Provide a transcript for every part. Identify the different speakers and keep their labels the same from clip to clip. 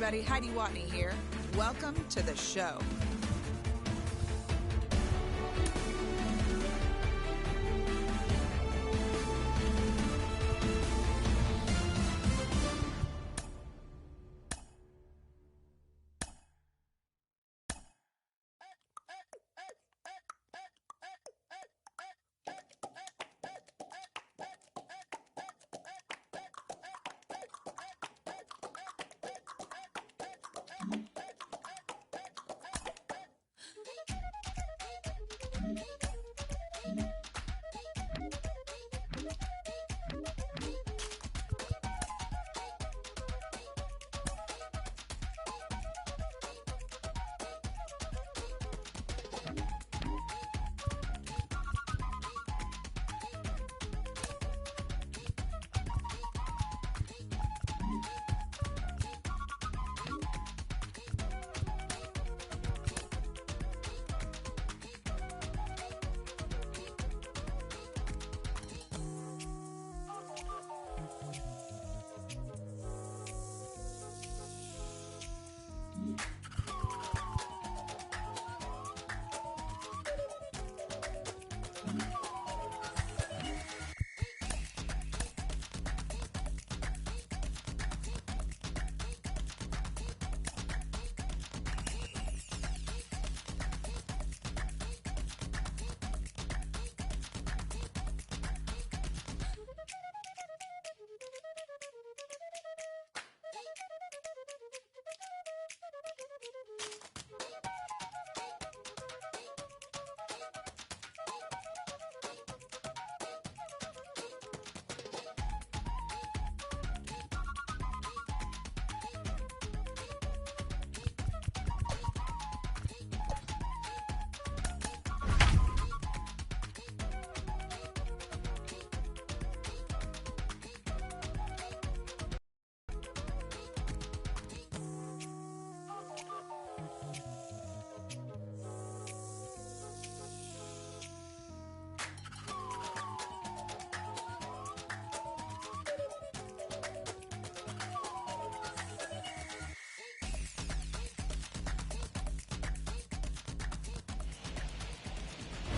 Speaker 1: everybody, Heidi Watney here. Welcome to the show.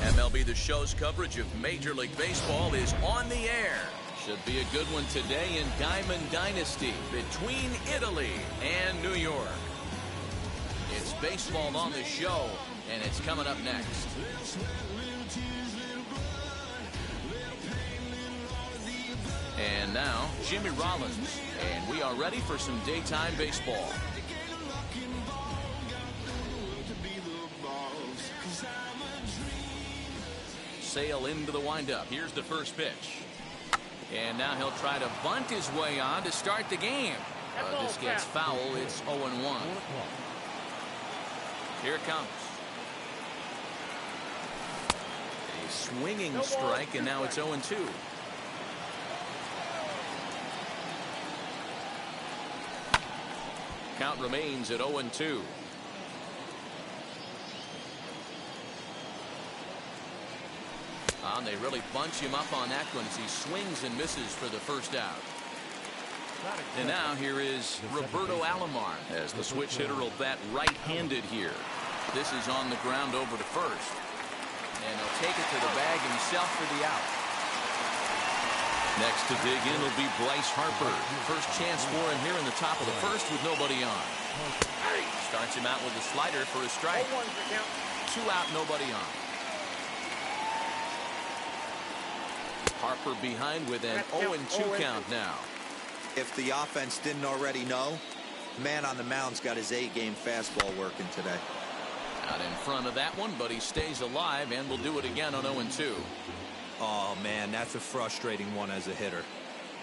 Speaker 2: MLB The Show's coverage of Major League Baseball is on the air. Should be a good one today in Diamond Dynasty between Italy and New York. It's baseball on the show, and it's coming up next. And now, Jimmy Rollins, and we are ready for some daytime baseball. Sale into the windup. Here's the first pitch. And now he'll try to bunt his way on to start the game. This gets foul. It's 0-1. Here it comes. A swinging strike, and now it's 0-2. Count remains at 0-2. They really bunch him up on that one as he swings and misses for the first out. And now here is Roberto Alomar as the switch hitter will bat right-handed here. This is on the ground over to first. And he'll take it to the bag himself for the out. Next to dig in will be Bryce Harper. First chance for him here in the top of the first with nobody on. Starts him out with a slider for a strike. 2 out, nobody on. Harper behind with an 0-2 count now.
Speaker 3: If the offense didn't already know, man on the mound's got his A-game fastball working today.
Speaker 2: Out in front of that one, but he stays alive and will do it again on 0-2.
Speaker 3: Oh, man, that's a frustrating one as a hitter.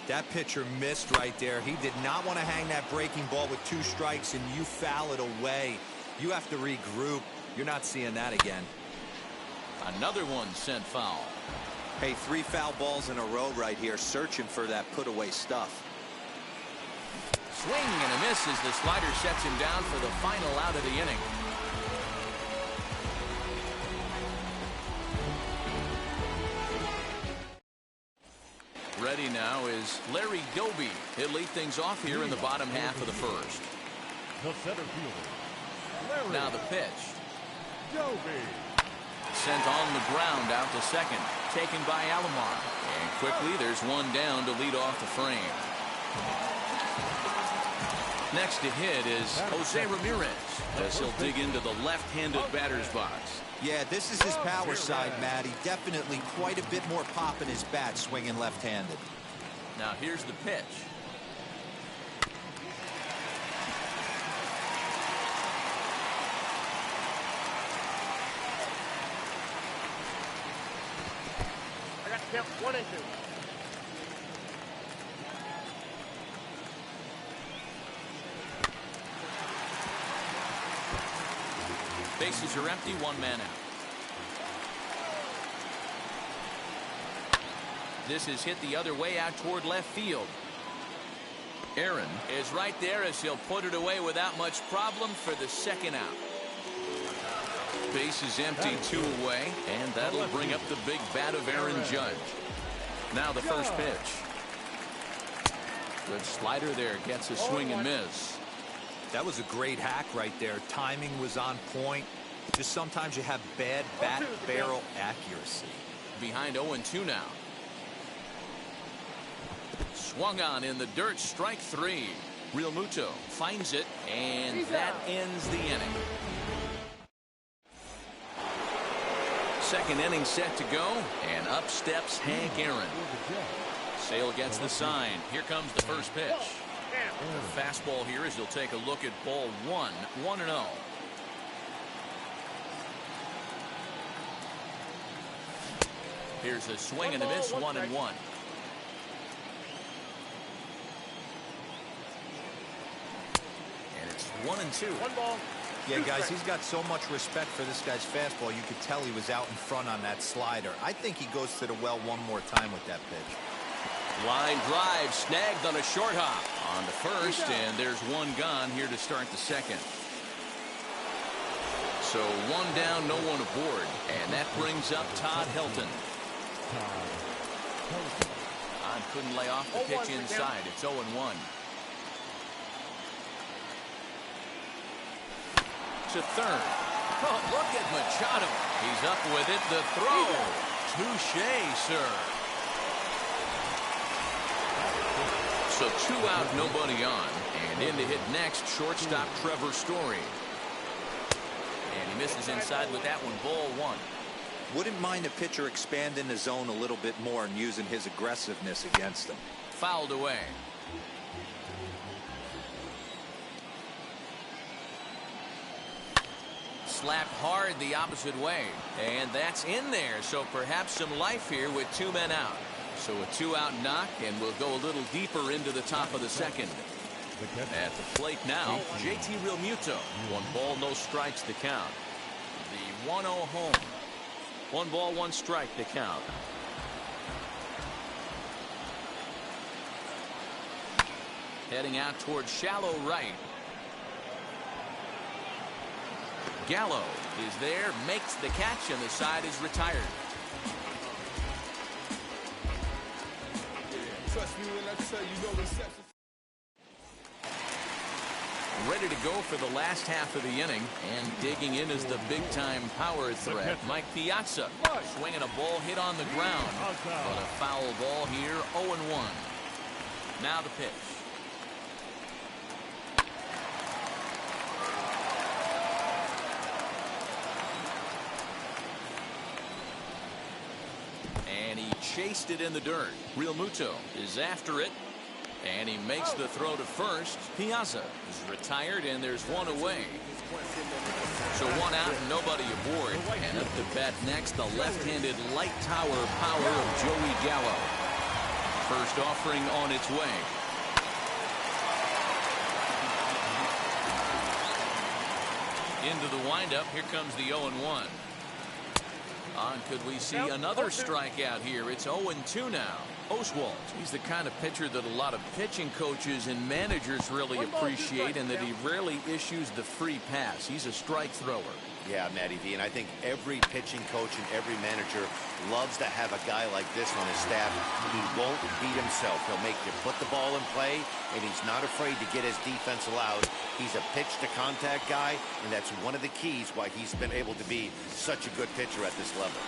Speaker 3: That pitcher missed right there. He did not want to hang that breaking ball with 2 strikes, and you foul it away. You have to regroup. You're not seeing that again.
Speaker 2: Another one sent foul.
Speaker 3: Hey, 3 foul balls in a row right here, searching for that put-away stuff.
Speaker 2: Swing and a miss as the slider sets him down for the final out of the inning. Ready now is Larry Doby. He'll lead things off here in the bottom half of the first.
Speaker 4: The center fielder, Larry.
Speaker 2: Now the pitch.
Speaker 4: Joby.
Speaker 2: Sent on the ground out to second. Taken by Alomar. And quickly there's one down to lead off the frame. Next to hit is Jose Ramirez as he'll dig into the left-handed batter's box.
Speaker 3: Yeah, this is his power side, Matty. Definitely quite a bit more pop in his bat swinging left-handed.
Speaker 2: Now here's the pitch.
Speaker 4: I got count 1 and 2.
Speaker 2: Bases are empty, one man out. This is hit the other way out toward left field. Aaron is right there as he'll put it away without much problem for the second out. Base is empty, 2 away, and that'll bring up the big bat of Aaron Judge. Now the first pitch. Good slider there, gets a swing and miss.
Speaker 3: That was a great hack right there. Timing was on point. Just sometimes you have bad bat barrel accuracy.
Speaker 2: Behind 0-2 now. Swung on in the dirt, strike 3. Real Muto finds it, and that ends the inning. Second inning set to go, and up steps Hank Aaron. Sale gets the sign. Here comes the first pitch. The fastball here as he'll take a look at ball 1, 1-0. Here's a swing and a miss, 1-1. And it's 1-2.
Speaker 4: 1 ball.
Speaker 3: Yeah, guys, he's got so much respect for this guy's fastball. You could tell he was out in front on that slider. I think he goes to the well one more time with that pitch.
Speaker 2: Line drive snagged on a short hop on the first, and there's one gone here to start the second. So 1 down, no one aboard, and that brings up Todd Helton. On couldn't lay off the pitch inside. It's 0-1. To third. Oh, look at Machado. He's up with it. The throw. Touché, sir. So 2 out, nobody on. And in to hit next, shortstop Trevor Story. And he misses inside with that one, ball 1.
Speaker 3: Wouldn't mind a pitcher expanding the zone a little bit more and using his aggressiveness against him.
Speaker 2: Fouled away. Slapped hard the opposite way. And that's in there. So perhaps some life here with 2 men out. So a 2-out knock, and we'll go a little deeper into the top of the second. At the plate now, JT Realmuto. 1 ball, no strikes to count. The 1-0 home. 1 ball, 1 strike to count. Heading out towards shallow right. Gallo is there, makes the catch, and the side is retired.
Speaker 5: Trust me when I tell you, no reception.
Speaker 2: Ready to go for the last half of the inning, and digging in is the big-time power threat, Mike Piazza. Swinging a ball hit on the ground, but a foul ball here, 0-1. Now the pitch. And he chased it in the dirt. Realmuto is after it. And he makes the throw to first. Piazza is retired, and there's 1 away. So 1 out and nobody aboard. And up to bat next, the left-handed light tower power of Joey Gallo. First offering on its way. Into the windup. Here comes the 0-1. On could we see another strikeout here? It's 0-2 now. Oswalt, he's the kind of pitcher that a lot of pitching coaches and managers really appreciate, and that he rarely issues the free pass. He's a strike thrower.
Speaker 6: Yeah, Matty V, and I think every pitching coach and every manager loves to have a guy like this on his staff. He won't beat himself. He'll make you put the ball in play, and he's not afraid to get his defense allowed. He's a pitch-to-contact guy, and that's one of the keys why he's been able to be such a good pitcher at this level.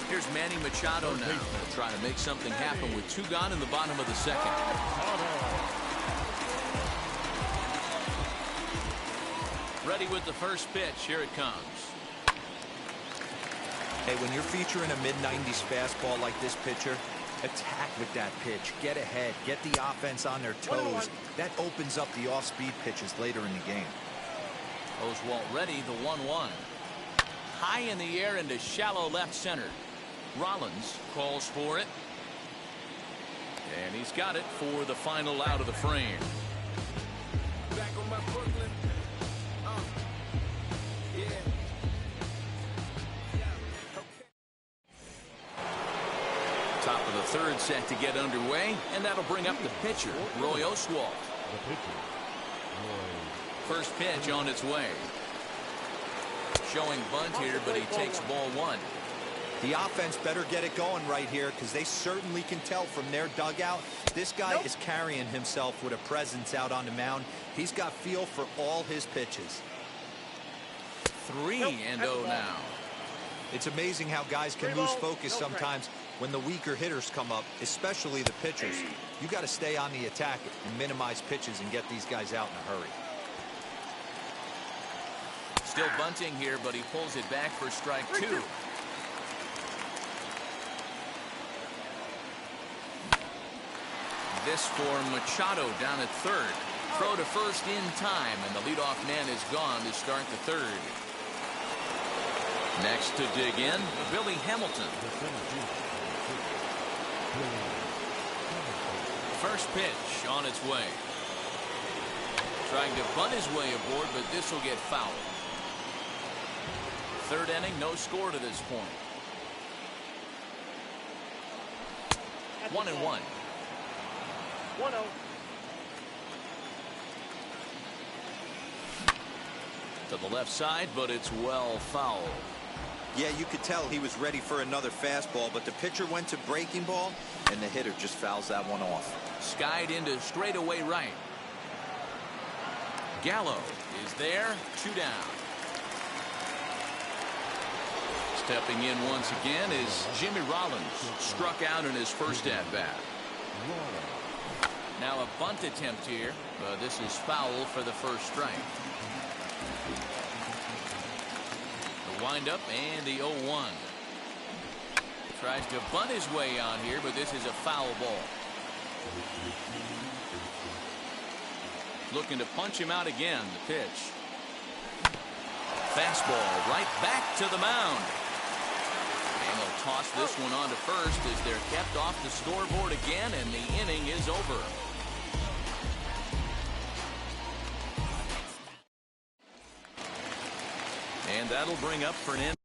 Speaker 2: Here's Manny Machado now, trying to make something happen with 2 gone in the bottom of the second. Ready with the first pitch. Here it comes.
Speaker 3: Hey, when you're featuring a mid-90s fastball like this pitcher, attack with that pitch. Get ahead. Get the offense on their toes. That opens up the off-speed pitches later in the game.
Speaker 2: Oswalt ready, the 1-1. High in the air into shallow left center. Rollins calls for it. And he's got it for the final out of the frame.
Speaker 5: Back on my Brooklyn. Yeah.
Speaker 2: Top of the third set to get underway, and that'll bring up the pitcher, Roy Oswalt. First pitch on its way. Showing bunt here, but he takes ball 1.
Speaker 3: The offense better get it going right here, because they certainly can tell from their dugout this guy is carrying himself with a presence out on the mound. He's got feel for all his pitches.
Speaker 2: 3-0 now.
Speaker 3: It's amazing how guys can lose focus sometimes when the weaker hitters come up, especially the pitchers. You got to stay on the attack and minimize pitches and get these guys out in a hurry.
Speaker 2: Still bunting here, but he pulls it back for strike 2. This for Machado down at third. Throw to first in time, and the leadoff man is gone to start the third. Next to dig in, Billy Hamilton. First pitch on its way. Trying to bunt his way aboard, but this will get fouled. Third inning, no score to this point. 1-1.
Speaker 4: 1-0.
Speaker 2: To the left side, but it's well fouled.
Speaker 3: Yeah, you could tell he was ready for another fastball, but the pitcher went to breaking ball, and the hitter just fouls that one off.
Speaker 2: Skied into straightaway right. Gallo is there, 2 down. Stepping in once again is Jimmy Rollins, struck out in his first at-bat. Now a bunt attempt here, but this is foul for the first strike. The windup and the 0-1. Tries to bunt his way on here, but this is a foul ball. Looking to punch him out again, the pitch. Fastball right back to the mound. And they'll toss this one on to first as they're kept off the scoreboard again, and the inning is over. And that'll bring up for an end.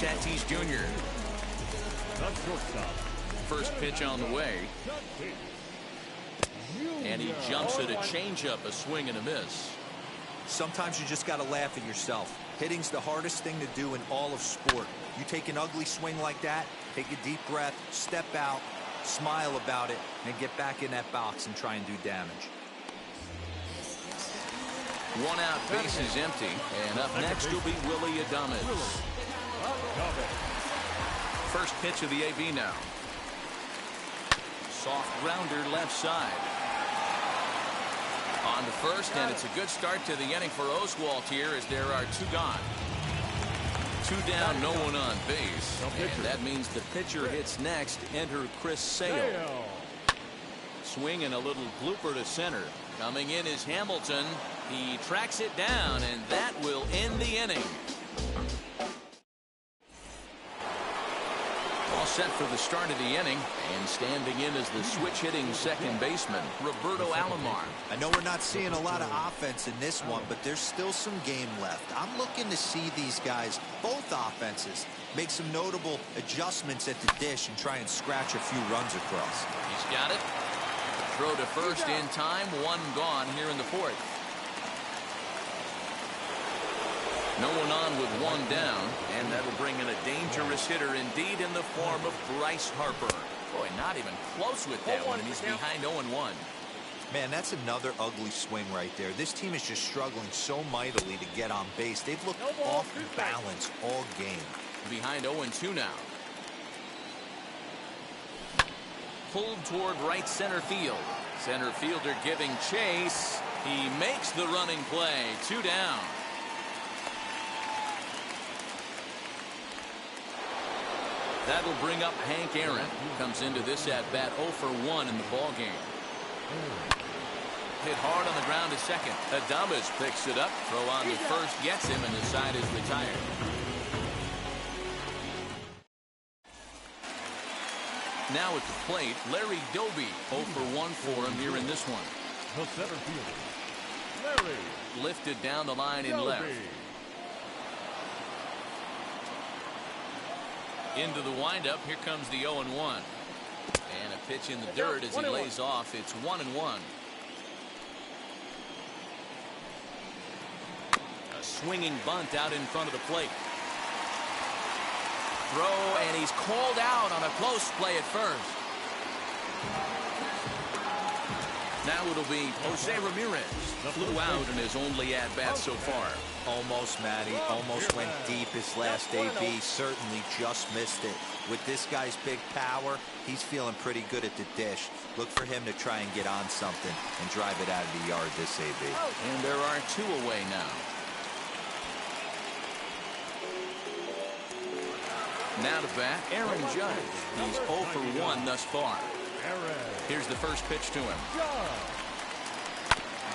Speaker 2: Tatis Jr. First pitch on the way. And he jumps at a changeup, a swing and a miss.
Speaker 3: Sometimes you just got to laugh at yourself. Hitting's the hardest thing to do in all of sport. You take an ugly swing like that, take a deep breath, step out, smile about it, and get back in that box and try and do damage.
Speaker 2: One out, bases empty, and up next will be Willie Adames. First pitch of the AB now. Soft grounder left side. On to first, and it's a good start to the inning for Oswalt here as there are two gone. Two down, no one on base. And that means the pitcher hits next. Enter Chris Sale. Swing and a little blooper to center. Coming in is Hamilton. He tracks it down, and that will end the inning. All set for the start of the inning, and standing in as the switch-hitting second baseman, Roberto Alomar.
Speaker 3: I know we're not seeing a lot of offense in this one, but there's still some game left. I'm looking to see these guys, both offenses, make some notable adjustments at the dish and try and scratch a few runs across.
Speaker 2: He's got it. Throw to first in time, one gone here in the fourth. No one on with one down, and that'll bring in a dangerous hitter indeed in the form of Bryce Harper. Boy, not even close with that one, and he's behind 0-1.
Speaker 3: Man, that's another ugly swing right there. This team is just struggling so mightily to get on base. They've looked off balance all game.
Speaker 2: Behind 0-2 now. Pulled toward right center field. Center fielder giving chase. He makes the running play. Two down. That'll bring up Hank Aaron. Comes into this at bat 0 for 1 in the ball game. Hit hard on the ground to second. Adames picks it up. Throw on to first gets him, and the side is retired. Now at the plate, Larry Doby. 0 for 1 for him here in this one.
Speaker 5: The center fielder, Larry.
Speaker 2: Lifted down the line in left. Into the windup. Here comes the 0-1. And a pitch in the dirt as he lays off. It's 1-1. A swinging bunt out in front of the plate. Throw, and he's called out on a close play at first. Now it'll be Jose Ramirez. Flew out in his only at-bat so far.
Speaker 3: Almost, Matty. Almost went deep his last AB. Certainly just missed it. With this guy's big power, he's feeling pretty good at the dish. Look for him to try and get on something and drive it out of the yard this AB.
Speaker 2: And there are two away now. Now to bat, Aaron Judge. He's 0 for 1 thus far. Here's the first pitch to him.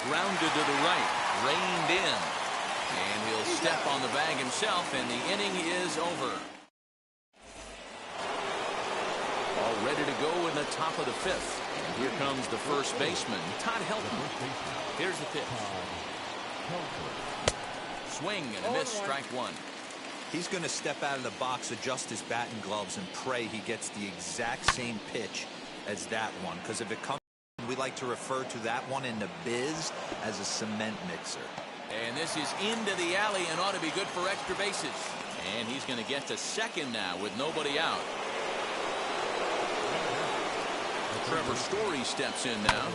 Speaker 2: Grounded to the right, reined in. And he'll step on the bag himself, and the inning is over. All ready to go in the top of the fifth. And here comes the first baseman, Todd Helton. Here's the pitch. Swing and a miss, strike one.
Speaker 3: He's going to step out of the box, adjust his bat and gloves, and pray he gets the exact same pitch as that one. Because if it comes, we like to refer to that one in the biz as a cement mixer.
Speaker 2: And this is into the alley and ought to be good for extra bases. And he's going to get to second now with nobody out. Trevor Story steps in now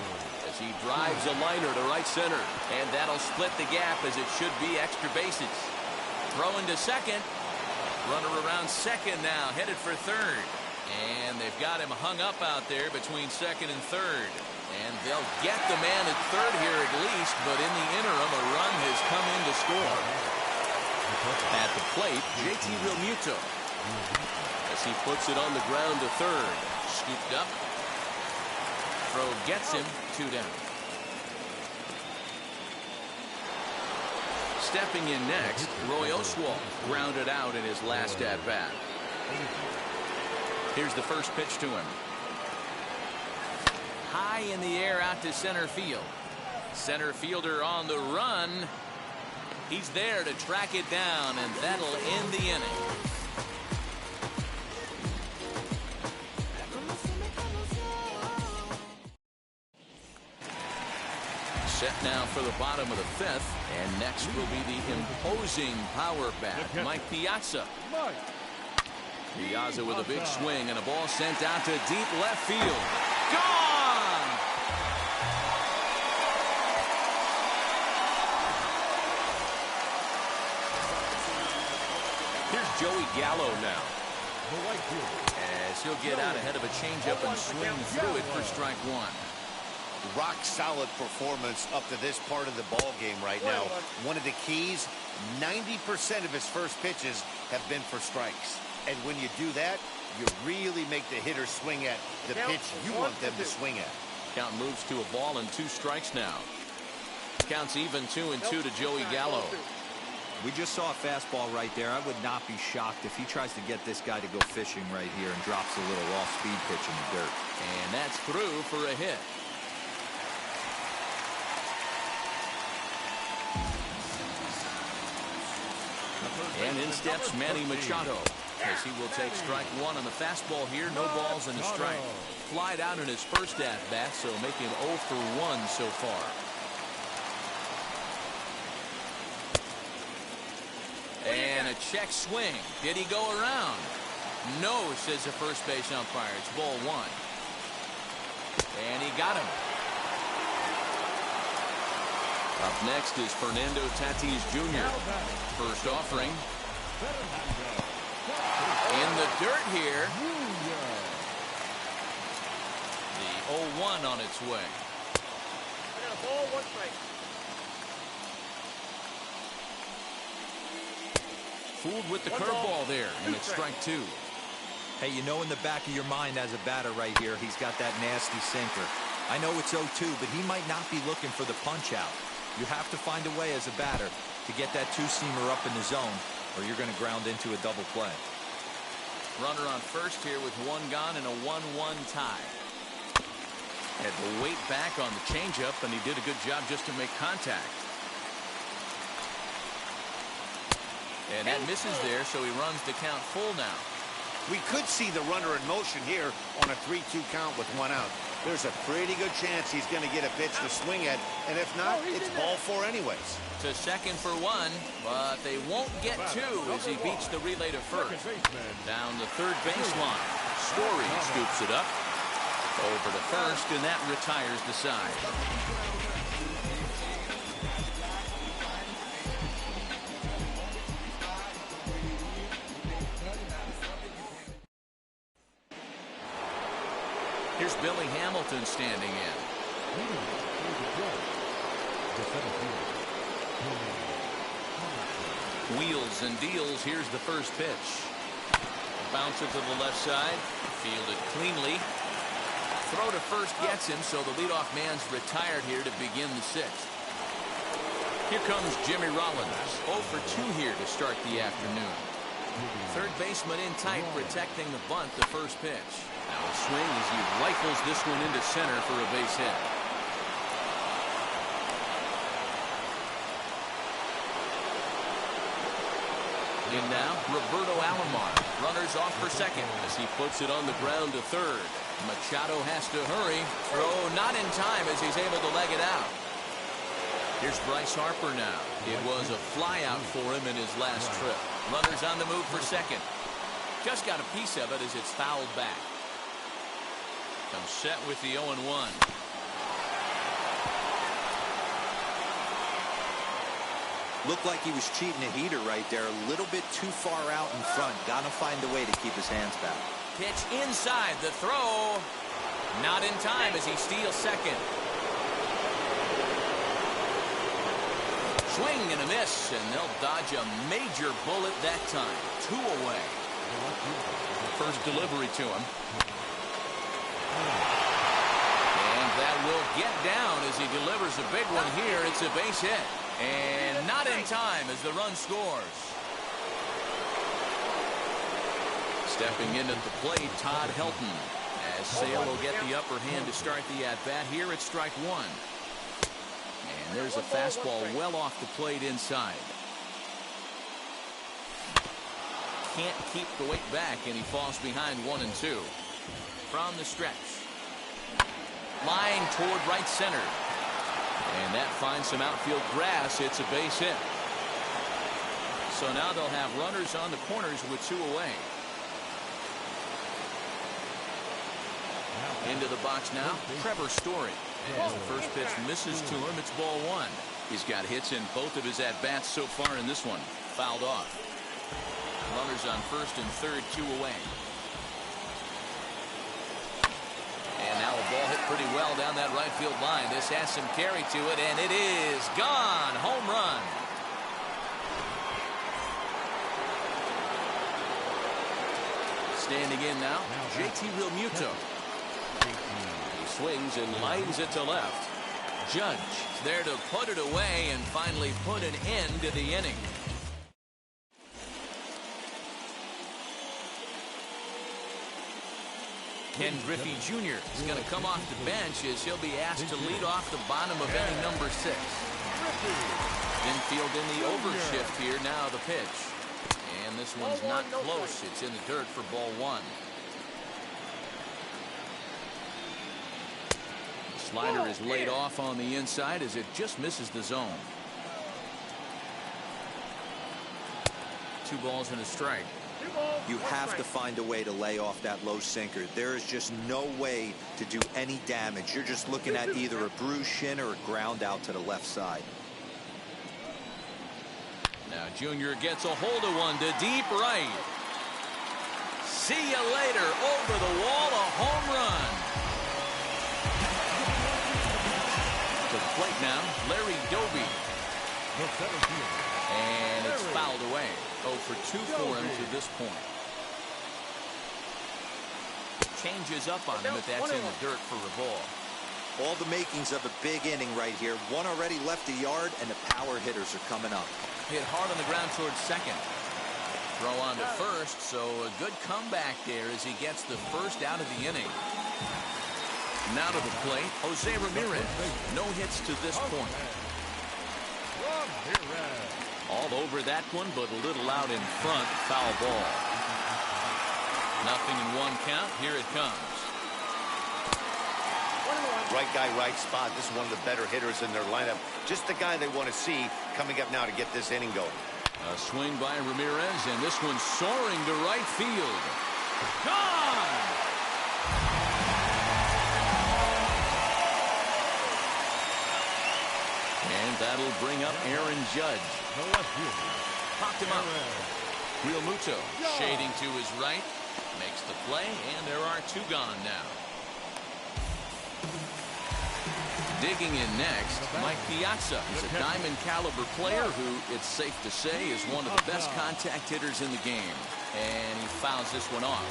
Speaker 2: as he drives a liner to right center. And that'll split the gap as it should be extra bases. Throwing to second. Runner around second now, headed for third. And they've got him hung up out there between second and third. And they'll get the man at third here at least, but in the interim, a run has come in to score. At the plate, JT Realmuto. As he puts it on the ground to third. Scooped up. Throw gets him, two down. Stepping in next, Roy Oswalt grounded out in his last at-bat. Here's the first pitch to him. High in the air out to center field. Center fielder on the run. He's there to track it down, and that'll end the inning. Set now for the bottom of the fifth. And next will be the imposing power bat, Mike Piazza. Piazza with a big swing and a ball sent out to deep left field. Gone! Here's Joey Gallo now. As he'll get out ahead of a changeup and swing through it for strike one.
Speaker 6: Rock solid performance up to this part of the ball game right now. One of the keys, 90% of his first pitches have been for strikes. And when you do that, you really make the hitter swing at the pitch you want them to swing at.
Speaker 2: Count moves to a ball and 2 strikes now. Counts even 2-2 to Joey Gallo.
Speaker 3: We just saw a fastball right there. I would not be shocked if he tries to get this guy to go fishing right here and drops a little off-speed pitch in the dirt.
Speaker 2: And that's through for a hit. And in steps Manny Machado, as he will take strike one on the fastball here. No balls and a strike. Flied out in his first at-bat, so make him 0 for 1 so far. And a check swing. Did he go around? No, says the first base umpire. It's ball 1. And he got him. Up next is Fernando Tatis Jr. First offering. In the dirt here. The 0-1 on its way.
Speaker 4: Ball, 1 strike.
Speaker 2: Fooled with the curveball there, and it's strike 2.
Speaker 3: Hey, you know in the back of your mind as a batter right here, he's got that nasty sinker. I know it's 0-2, but he might not be looking for the punch out. You have to find a way as a batter to get that two-seamer up in the zone, or you're going to ground into a double play.
Speaker 2: Runner on first here with 1 gone and a 1-1 tie. Had to wait back on the changeup, and he did a good job just to make contact. And that misses there, so he runs the count full now.
Speaker 6: We could see the runner in motion here on a 3-2 count with 1 out. There's a pretty good chance he's going to get a pitch to swing at, and if not, it's ball 4 anyways.
Speaker 2: To second for 1, but they won't get 2 as he beats the relay to first. Down the third baseline. Story scoops it up. Over to first, and that retires the side. Here's Billy Hamilton standing in. Wheels and deals. Here's the first pitch. Bounce it to the left side. Fielded cleanly. Throw to first gets him, so the leadoff man's retired here to begin the 6th. Here comes Jimmy Rollins. 0 for 2 here to start the afternoon. Third baseman in tight, protecting the bunt, the first pitch. Now a swing as he rifles this one into center for a base hit. In now, Roberto Alomar. Runners off for second as he puts it on the ground to third. Machado has to hurry. Throw not in time as he's able to leg it out. Here's Bryce Harper now. It was a fly out for him in his last trip. Runners on the move for second. Just got a piece of it as it's fouled back. Comes set with the 0-1.
Speaker 3: Looked like he was cheating a heater right there. A little bit too far out in front. Got to find a way to keep his hands back.
Speaker 2: Pitch inside. The throw. Not in time as he steals second. Swing and a miss, and they'll dodge a major bullet that time. 2 away. First delivery to him. And that will get down as he delivers a big one here. It's a base hit. And not in time as the run scores. Stepping in at the plate, Todd Helton. As Sale will get the upper hand to start the at-bat. Here it's strike 1. And there's a fastball well off the plate inside. Can't keep the weight back, and he falls behind 1-2. From the stretch. Line toward right center. And that finds some outfield grass. It's a base hit. So now they'll have runners on the corners with 2 away. Into the box now, Trevor Story. As the first pitch misses to him, it's ball 1. He's got hits in both of his at-bats so far in this one. Fouled off. Runners on first and third, 2 away. And now a ball hit pretty well down that right field line. This has some carry to it, and it is gone. Home run. Standing in now, JT Realmuto. He swings and lines it to left. Judge there to put it away and finally put an end to the inning. Ken Griffey Jr. is going to come off the bench as he'll be asked to lead off the bottom of inning number 6. Infield in the overshift here. Now the pitch. And this one's not close. It's in the dirt for ball 1. The slider is laid off on the inside as it just misses the zone. 2 balls and a strike.
Speaker 3: You have to find a way to lay off that low sinker. There is just no way to do any damage. You're just looking at either a bruised shin or a ground out to the left side.
Speaker 2: Now Junior gets a hold of one to deep right. See you later. Over the wall, a home run. To the plate now, Larry Doby. And it's fouled away. 0 for 2 for him to this point. Changes up on him, but that's in the dirt for a ball.
Speaker 3: All the makings of a big inning right here. One already left the yard, and the power hitters are coming up.
Speaker 2: Hit hard on the ground towards second. Throw on to first, so a good comeback there as he gets the first out of the inning. Now to the plate, Jose Ramirez. No hits to this point. All over that one, but a little out in front. Foul ball. Nothing in 1 count. Here it comes.
Speaker 6: Right guy, right spot. This is one of the better hitters in their lineup. Just the guy they want to see coming up now to get this inning going.
Speaker 2: A swing by Ramirez, and this one's soaring to right field. Gone! And that'll bring up Aaron Judge. Popped him up. Realmuto shading to his right. Makes the play, and there are 2 gone now. Digging in next, Mike Piazza is a diamond caliber player who, it's safe to say, is one of the best contact hitters in the game. And he fouls this one off.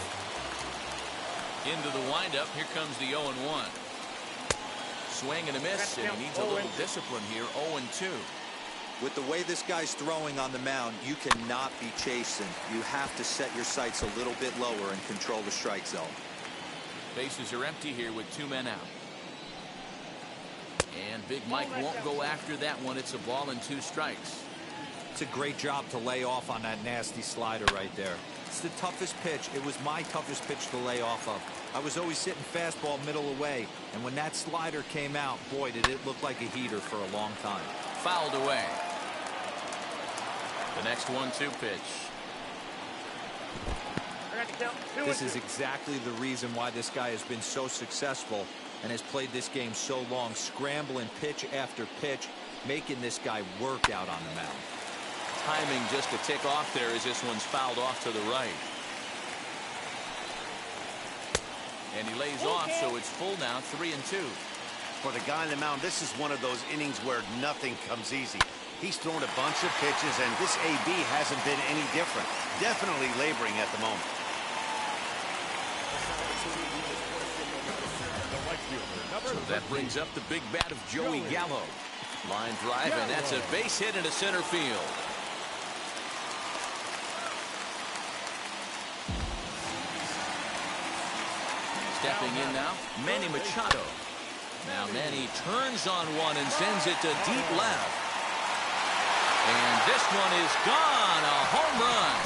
Speaker 2: Into the windup, here comes the 0-1. Swing and a miss, and he needs a little discipline here. 0-2.
Speaker 3: With the way this guy's throwing on the mound, you cannot be chasing. You have to set your sights a little bit lower and control the strike zone.
Speaker 2: Bases are empty here with 2 men out. And Big Mike won't go after that one. It's a ball and 2 strikes.
Speaker 3: It's a great job to lay off on that nasty slider right there. It's the toughest pitch. It was my toughest pitch to lay off of. I was always hitting fastball middle away, and when that slider came out, boy, did it look like a heater for a long time.
Speaker 2: Fouled away. The next 1-2 pitch.
Speaker 3: This is exactly the reason why this guy has been so successful and has played this game so long, scrambling pitch after pitch, making this guy work out on the mound.
Speaker 2: Timing just a tick off there as this one's fouled off to the right. And he lays off, so it's full now, 3-2.
Speaker 6: For the guy on the mound, this is one of those innings where nothing comes easy. He's thrown a bunch of pitches, and this AB hasn't been any different. Definitely laboring at the moment.
Speaker 2: So that brings up the big bat of Joey Gallo. Line drive, and that's a base hit into center field. Stepping in now, Manny Machado. Now Manny turns on one and sends it to deep left. And this one is gone, a home run.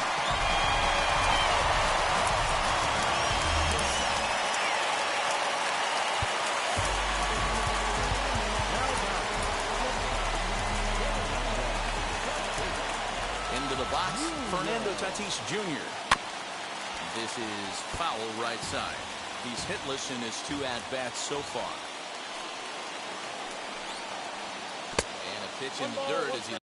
Speaker 2: Fernando Tatis Jr. This is foul right side. He's hitless in his 2 at-bats so far. And a pitch in the dirt as he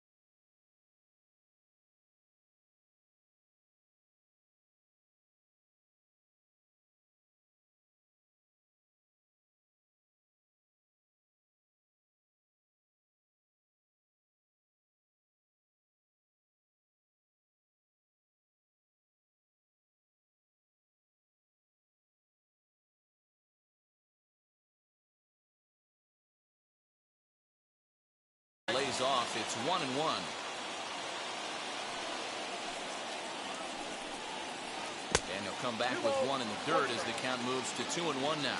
Speaker 2: lays off. It's 1-1. And he'll come back with 1 in the dirt as the count moves to 2-1 now.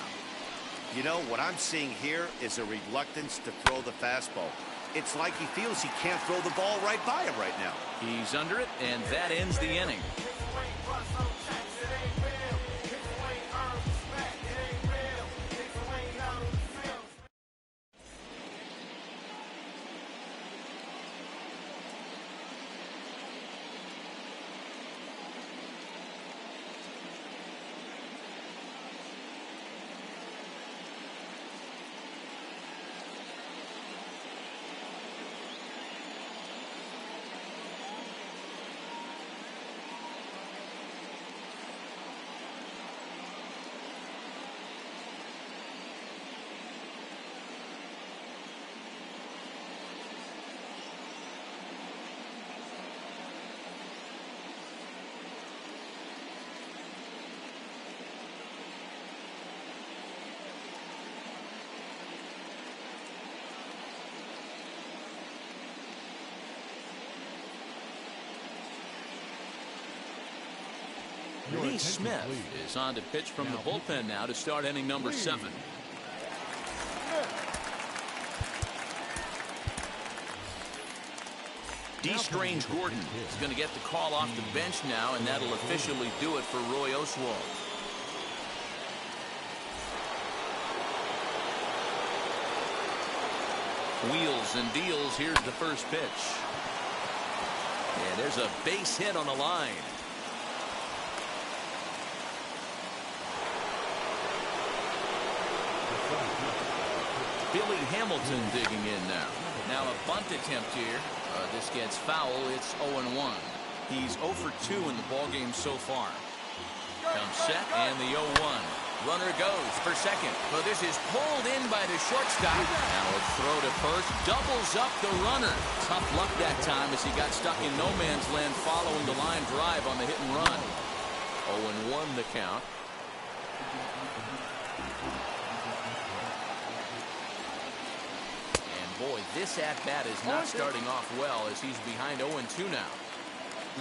Speaker 6: You know, what I'm seeing here is a reluctance to throw the fastball. It's like he feels he can't throw the ball right by him right now.
Speaker 2: He's under it, and that ends the inning. Lee Smith is on to pitch from the bullpen now to start inning number 7. D. Strange Gordon is going to get the call off the bench now, and that'll officially do it for Roy Oswalt. Wheels and deals. Here's the first pitch. And there's a base hit on the line. Billy Hamilton digging in now. Now a bunt attempt here. This gets foul. It's 0-1. He's 0 for 2 in the ballgame so far. Comes set and the 0-1. Runner goes for second. But this is pulled in by the shortstop. Now a throw to first. Doubles up the runner. Tough luck that time as he got stuck in no man's land following the line drive on the hit and run. 0-1 the count. Boy, this at-bat is not starting off well as he's behind 0-2 now.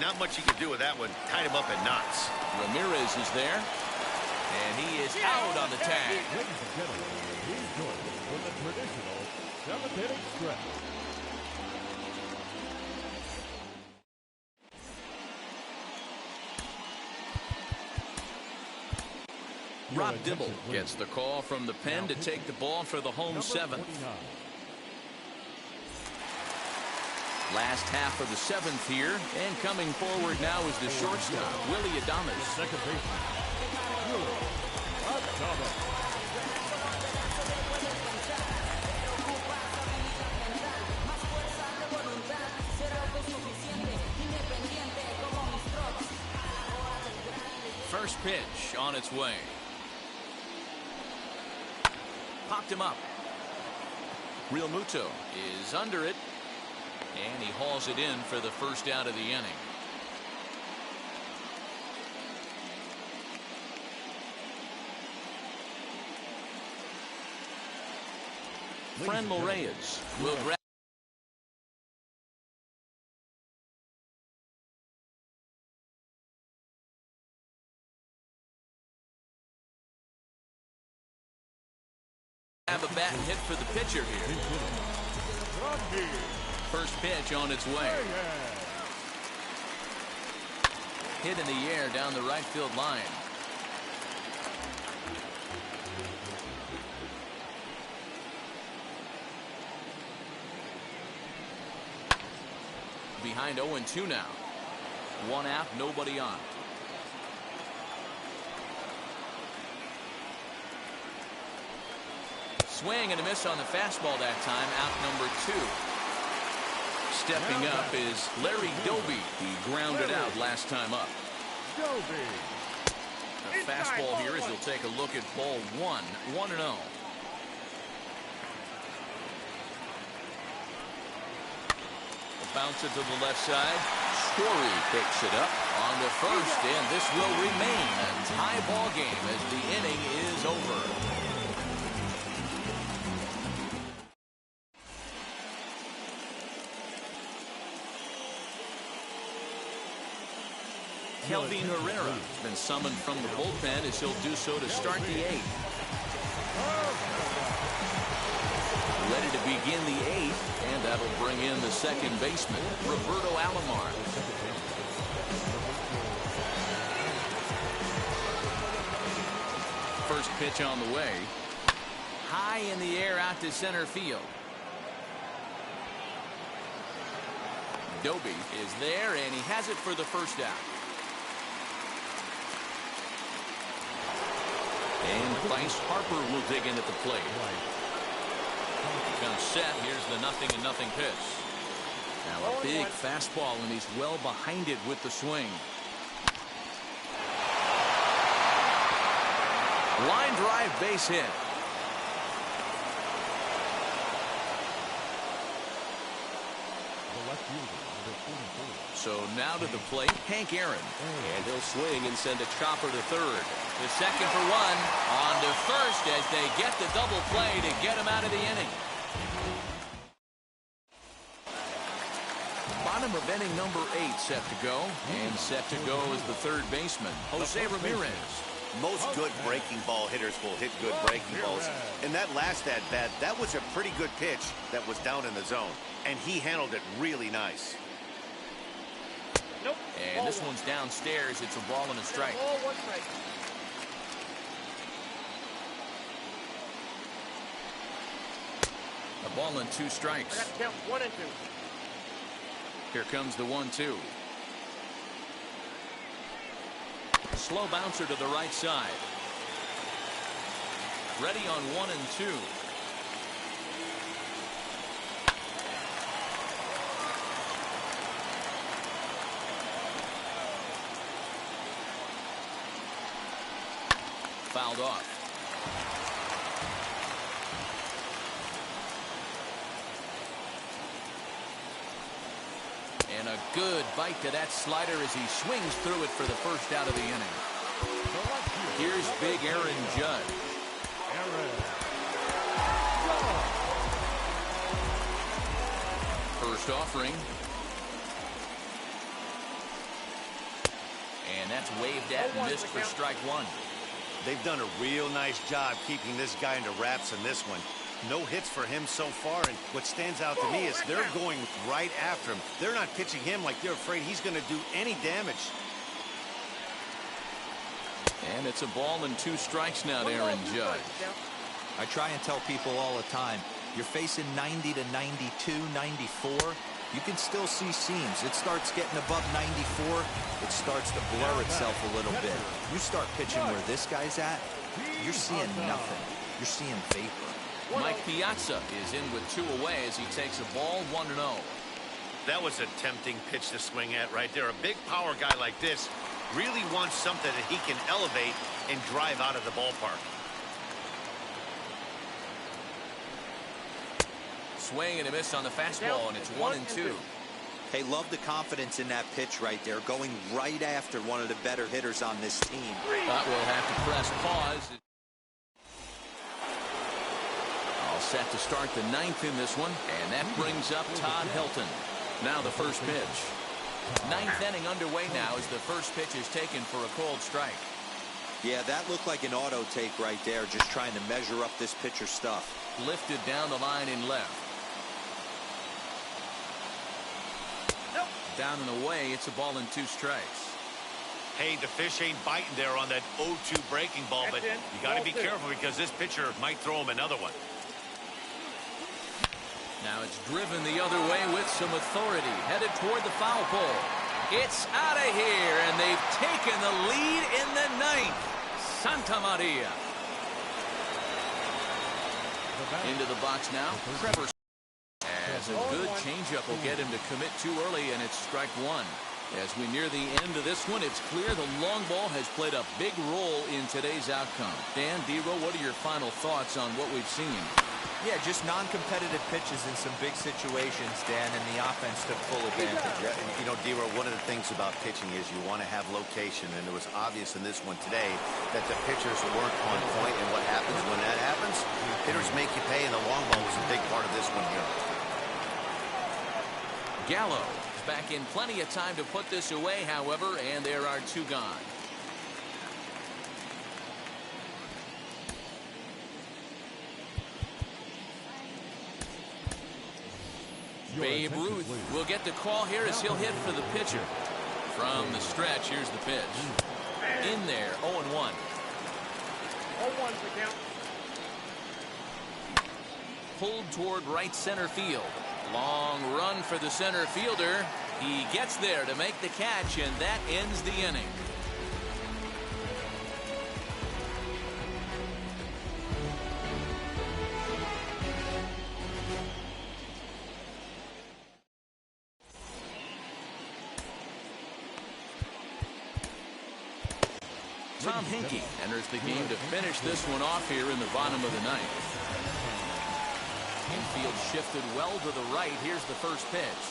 Speaker 6: Not much you can do with that one. Tied him up in knots.
Speaker 2: Ramirez is there. And he is out on the tag.
Speaker 5: Ladies and gentlemen, please join us for the traditional 7th-inning stretch.
Speaker 2: Rob Dibble gets the call from the pen to take the ball for the home 7th. Last half of the 7th here, and coming forward now is the shortstop, Willie Adames.
Speaker 5: Second baseman, Willie Adames.
Speaker 2: First pitch on its way. Popped him up. Real Muto is under it. And he hauls it in for the first out of the inning. Franmil Reyes will grab. Have a bat and hit for the pitcher here. First pitch on its way. Hit in the air down the right field line. Behind 0-2 now. One out, nobody on. Swing and a miss on the fastball that time. Out number 2. Stepping up is Larry Doby. He grounded out last time up.
Speaker 5: Doby.
Speaker 2: A fastball here as he'll take a look at ball 1. 1-0. Bounce it to the left side. Story picks it up on the first, and this will remain a tie ball game as the inning is over. Kelvin Herrera has been summoned from the bullpen as he'll do so to start the 8th. Ready to begin the 8th, and that'll bring in the second baseman, Roberto Alomar. First pitch on the way. High in the air out to center field. Doby is there, and he has it for the first out. And Bryce Harper will dig in at the plate. Comes set. Here's the 0-0 pitch. Now a big fastball, and he's well behind it with the swing. Line drive, base hit. So now to the plate, Hank Aaron. And he'll swing and send a chopper to third. The second for 1 on to first as they get the double play to get him out of the inning. Bottom of inning number 8 set to go. And set to go is the third baseman, Jose Ramirez.
Speaker 6: Most good breaking ball hitters will hit good breaking balls. And that last at-bat, that was a pretty good pitch that was down in the zone. And he handled it really nice.
Speaker 4: Nope.
Speaker 2: And this one's downstairs. It's a ball and a strike.
Speaker 4: Ball, 1 strike.
Speaker 2: A ball and 2 strikes.
Speaker 4: I got to count 1 and 2.
Speaker 2: Here comes the 1-2. Slow bouncer to the right side. Ready on 1 and 2. Fouled off. And a good bite to that slider as he swings through it for the first out of the inning. Here's big Aaron Judge. First offering. And that's waved at and missed for strike 1.
Speaker 6: They've done a real nice job keeping this guy into wraps in this one. No hits for him so far, and what stands out to me is they're going right after him. They're not pitching him like they're afraid he's going to do any damage.
Speaker 2: And it's a ball and 2 strikes now to Aaron Judge.
Speaker 3: I try and tell people all the time, you're facing 90 to 92, 94. You can still see seams. It starts getting above 94. It starts to blur itself a little bit. You start pitching where this guy's at, you're seeing nothing. You're seeing vapor.
Speaker 2: Mike Piazza is in with 2 away as he takes a ball 1-0.
Speaker 6: That was a tempting pitch to swing at right there. A big power guy like this really wants something that he can elevate and drive out of the ballpark.
Speaker 2: Swing and a miss on the fastball, and it's 1 and 2.
Speaker 3: Hey, love the confidence in that pitch right there, going right after one of the better hitters on this team.
Speaker 2: But we'll have to press pause. All set to start the 9th in this one, and that brings up Todd Helton. Now the first pitch. 9th inning underway now as the first pitch is taken for a cold strike.
Speaker 3: Yeah, that looked like an auto take right there, just trying to measure up this pitcher's stuff.
Speaker 2: Lifted down the line in left.
Speaker 4: Nope.
Speaker 2: Down and away, it's a ball and 2 strikes.
Speaker 6: Hey, the fish ain't biting there on that 0-2 breaking ball, but you got to be careful because this pitcher might throw him another one.
Speaker 2: Now it's driven the other way with some authority, headed toward the foul pole. It's out of here, and they've taken the lead in the ninth. Santa Maria. Into the box now. Trevor as a good changeup will get him to commit too early, and it's strike one. As we near the end of this one, it's clear the long ball has played a big role in today's outcome. Dan, D-Row, what are your final thoughts on what we've seen?
Speaker 3: Yeah, just non-competitive pitches in some big situations, Dan, and the offense took full advantage.
Speaker 6: Yeah, you know, D-Row, one of the things about pitching is you want to have location, and it was obvious in this one today that the pitchers weren't on point, and what happens when that happens? Hitters make you pay, and the long ball was a big part of this one here.
Speaker 2: Gallo is back in plenty of time to put this away, however, and there are two gone. Babe Ruth will get the call here as he'll hit for the pitcher. From the stretch, here's the pitch. In there, 0-1.
Speaker 4: 0-1 for count.
Speaker 2: Pulled toward right center field. Long run for the center fielder. He gets there to make the catch, and that ends the inning. Tom Hinkie enters the game to finish this one off here in the bottom of the ninth. Infield shifted well to the right. Here's the first pitch.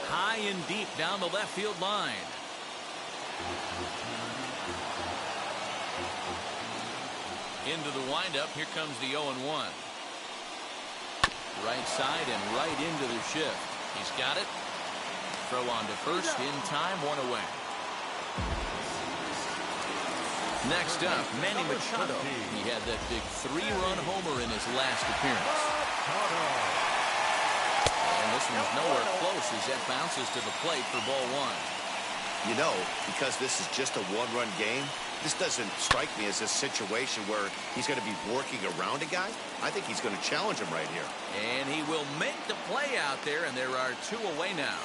Speaker 2: High and deep down the left field line. Into the windup. Here comes the 0-1. Right side and right into the shift. He's got it. Throw on to first in time. One away. Next up, Manny Machado. He had that big 3-run homer in his last appearance. And this one's nowhere close as that bounces to the plate for ball one.
Speaker 6: You know, because this is just a one-run game, this doesn't strike me as a situation where he's going to be working around a guy. I think he's going to challenge him right here.
Speaker 2: And he will make the play out there, and there are two away now.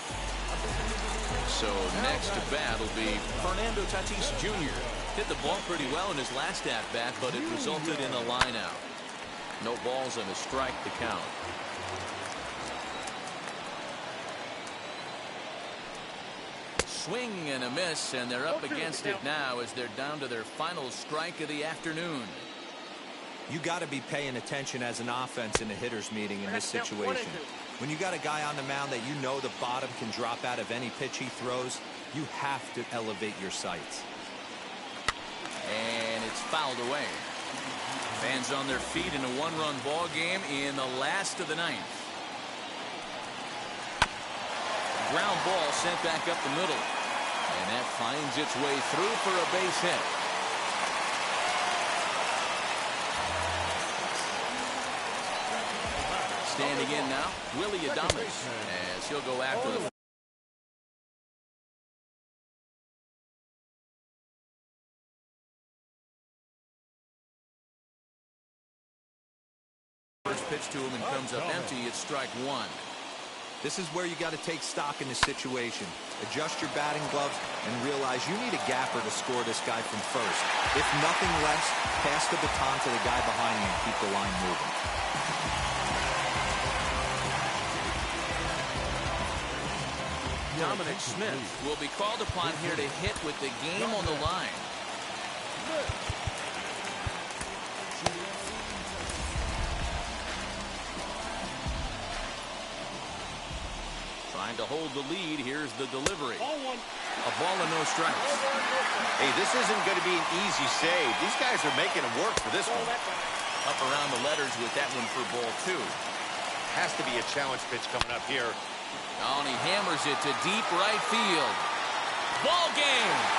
Speaker 2: So next to bat will be Fernando Tatis Jr. Hit the ball pretty well in his last at-bat, but it resulted in a line-out. No balls and a strike to count. Swing and a miss, and they're up against it now as they're down to their final strike of the afternoon.
Speaker 3: You got to be paying attention as an offense in a hitter's meeting in this situation. When you got a guy on the mound that you know the bottom can drop out of any pitch he throws, you have to elevate your sights.
Speaker 2: And it's fouled away. Fans on their feet in a one-run ball game in the last of the ninth. Ground ball sent back up the middle. And that finds its way through for a base hit. Standing in now, Willie Adames, as he'll go after the first pitch to him and comes up empty. It's strike one.
Speaker 3: This is where you got to take stock in this situation. Adjust your batting gloves and realize you need a gapper to score this guy from first. If nothing less, pass the baton to the guy behind you and keep the line moving.
Speaker 2: Dominic Smith will be called upon here to hit with the game on the line. Trying to hold the lead. Here's the delivery. A ball and no strikes.
Speaker 6: Hey, this isn't going to be an easy save. These guys are making it work for this one.
Speaker 2: Up around the letters with that one for ball two.
Speaker 6: Has to be a challenge pitch coming up here.
Speaker 2: Oh, and he hammers it to deep right field. Ball game.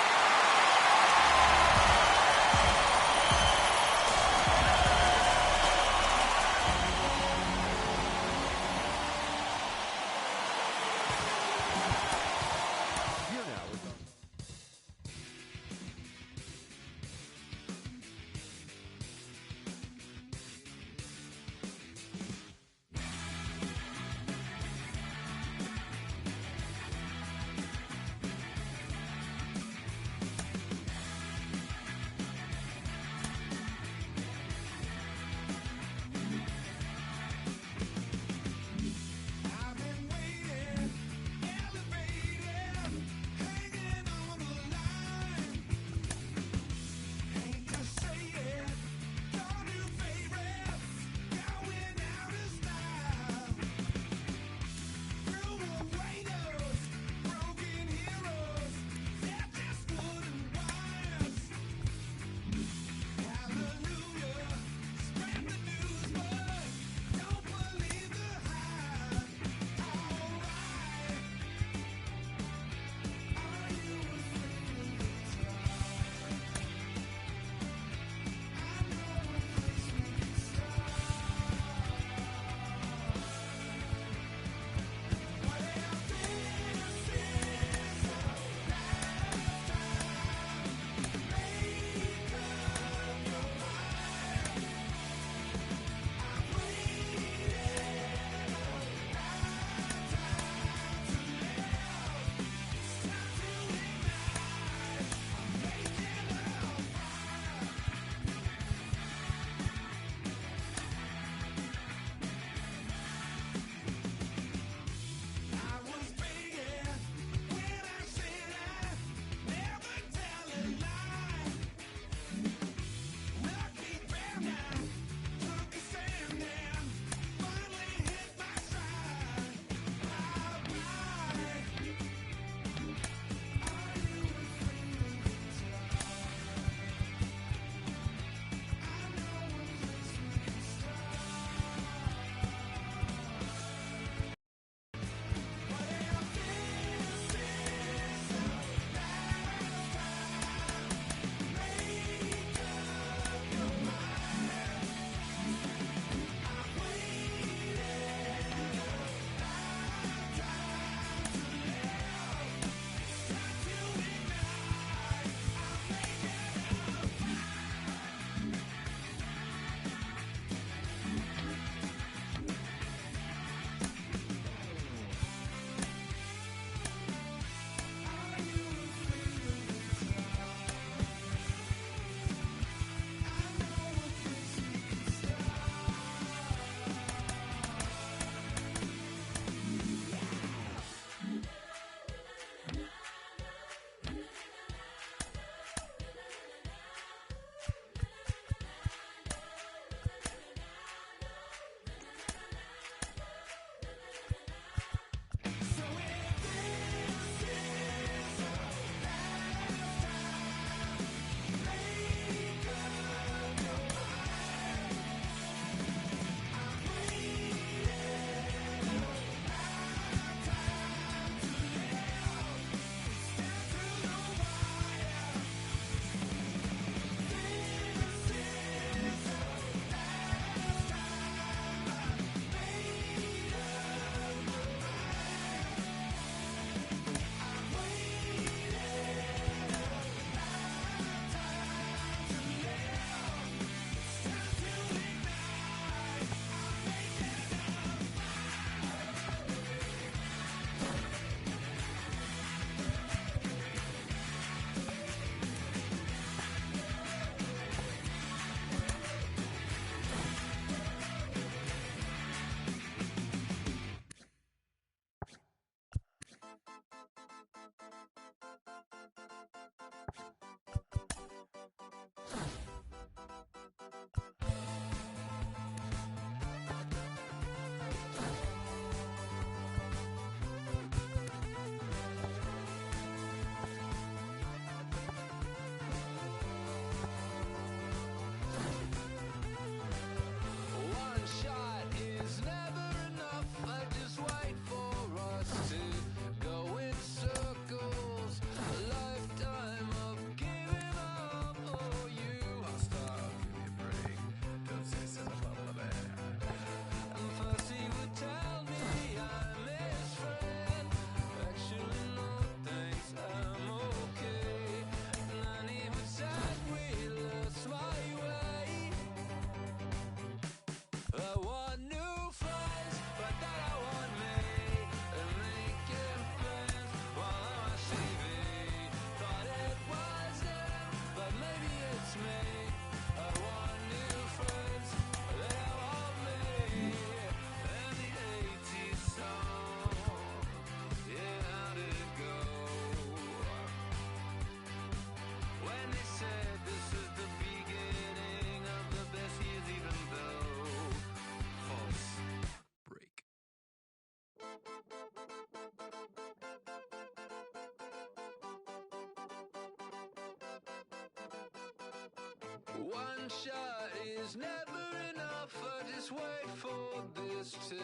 Speaker 7: one shot is never enough. I just wait for this to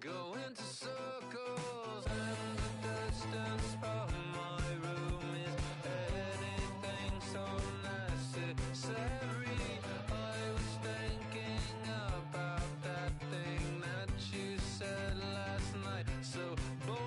Speaker 7: go into circles. And the distance of my room is anything so necessary. I was thinking about that thing that you said last night. So boring.